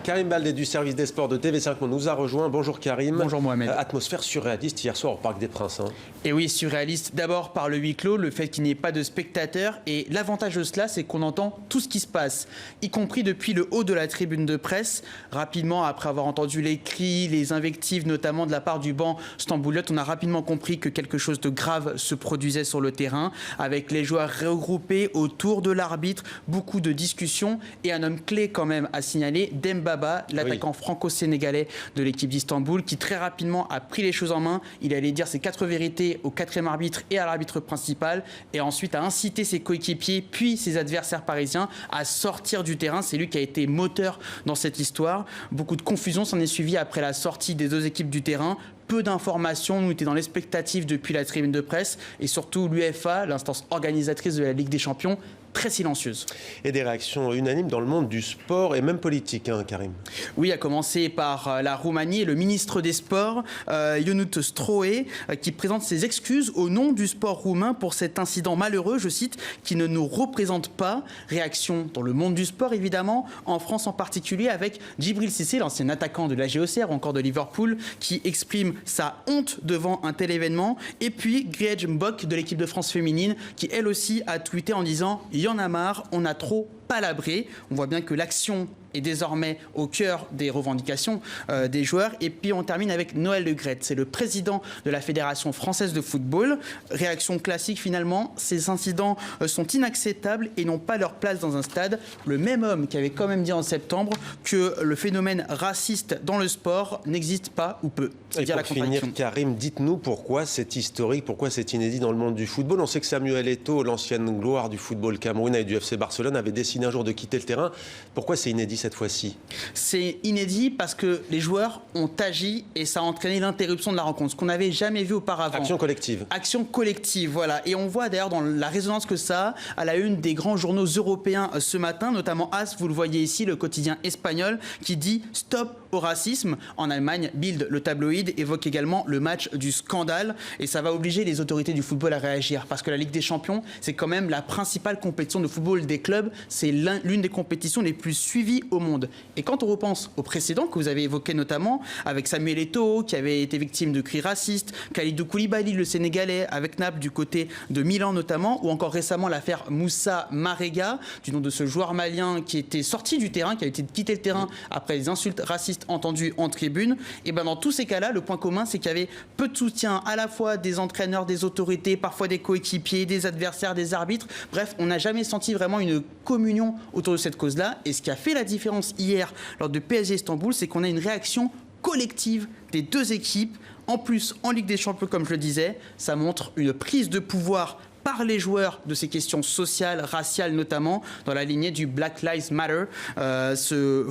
Karim Baldé du service des sports de TV5 nous a rejoint. Bonjour Karim. Bonjour Mohamed. Atmosphère surréaliste hier soir au Parc des Princes. Et oui, surréaliste d'abord par le huis clos, le fait qu'il n'y ait pas de spectateurs. Et l'avantage de cela, c'est qu'on entend tout ce qui se passe, y compris depuis le haut de la tribune de presse. Rapidement, après avoir entendu les cris, les invectives, notamment de la part du banc stambouliote, on a rapidement compris que quelque chose de grave se produisait sur le terrain, avec les joueurs regroupés autour de l'arbitre, beaucoup de discussions et un homme clé quand même à signaler, Dembaba, l'attaquant franco-sénégalais de l'équipe d'Istanbul, qui très rapidement a pris les choses en main. Il allait dire ses 4 vérités au 4e arbitre et à l'arbitre principal, et ensuite a incité ses coéquipiers puis ses adversaires parisiens à sortir du terrain. C'est lui qui a été moteur dans cette histoire. Beaucoup de confusion s'en est suivi après la sortie des 2 équipes du terrain. Peu d'informations, nous étions dans l'expectative depuis la tribune de presse, et surtout l'UEFA, l'instance organisatrice de la Ligue des Champions, très silencieuse. Et des réactions unanimes dans le monde du sport et même politique, Karim. Oui, à commencer par la Roumanie et le ministre des Sports, Ionut Stroe, qui présente ses excuses au nom du sport roumain pour cet incident malheureux, je cite, qui ne nous représente pas. Réaction dans le monde du sport, évidemment, en France en particulier, avec Djibril Cissé, l'ancien attaquant de l'AG Auxerre ou encore de Liverpool, qui exprime sa honte devant un tel événement. Et puis Grej Mbok de l'équipe de France féminine, qui elle aussi a tweeté en disant « Il y en a marre, on a trop palabré ». On voit bien que l'action est désormais au cœur des revendications des joueurs. Et puis on termine avec Noël Le Graët, c'est le président de la Fédération française de football. Réaction classique finalement, ces incidents sont inacceptables et n'ont pas leur place dans un stade. Le même homme qui avait quand même dit en septembre que le phénomène raciste dans le sport n'existe pas ou peu. Et pour finir, Karim, dites-nous pourquoi c'est historique, pourquoi c'est inédit dans le monde du football. On sait que Samuel Eto'o, l'ancienne gloire du football camerounais et du FC Barcelone, avait décidé un jour de quitter le terrain. Pourquoi c'est inédit cette fois-ci? C'est inédit parce que les joueurs ont agi et ça a entraîné l'interruption de la rencontre, ce qu'on n'avait jamais vu auparavant. Action collective. Action collective, voilà. Et on voit d'ailleurs dans la résonance que ça a à la une des grands journaux européens ce matin, notamment AS, vous le voyez ici, le quotidien espagnol, qui dit « Stop au racisme ». En Allemagne, Bild, le tabloïd, évoque également le match du scandale. Et ça va obliger les autorités du football à réagir, parce que la Ligue des Champions, c'est quand même la principale compétition de football des clubs. C'est l'une des compétitions les plus suivies au monde. Et quand on repense au précédent que vous avez évoqué notamment, avec Samuel Eto'o qui avait été victime de cris racistes, Kalidou Koulibaly, le Sénégalais, avec Naples du côté de Milan notamment, ou encore récemment l'affaire Moussa Marega, du nom de ce joueur malien qui était sorti du terrain, qui a été quitté le terrain après les insultes racistes entendues en tribune. Et bien dans tous ces cas-là, le point commun, c'est qu'il y avait peu de soutien à la fois des entraîneurs, des autorités, parfois des coéquipiers, des adversaires, des arbitres. Bref, on n'a jamais senti vraiment une communion autour de cette cause-là. Et ce qui a fait la différence hier lors de PSG Istanbul, c'est qu'on a une réaction collective des 2 équipes. En plus, en Ligue des Champions, comme je le disais, ça montre une prise de pouvoir par les joueurs de ces questions sociales, raciales notamment, dans la lignée du Black Lives Matter, ce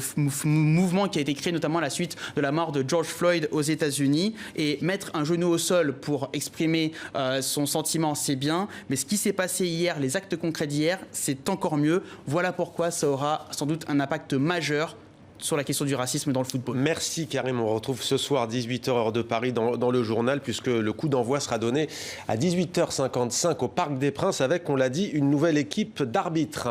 mouvement qui a été créé notamment à la suite de la mort de George Floyd aux États-Unis. Et mettre un genou au sol pour exprimer son sentiment, c'est bien, mais ce qui s'est passé hier, les actes concrets d'hier, c'est encore mieux. Voilà pourquoi ça aura sans doute un impact majeur sur la question du racisme dans le football. Merci Karim, on retrouve ce soir 18h heure de Paris dans le journal, puisque le coup d'envoi sera donné à 18h55 au Parc des Princes avec, on l'a dit, une nouvelle équipe d'arbitres.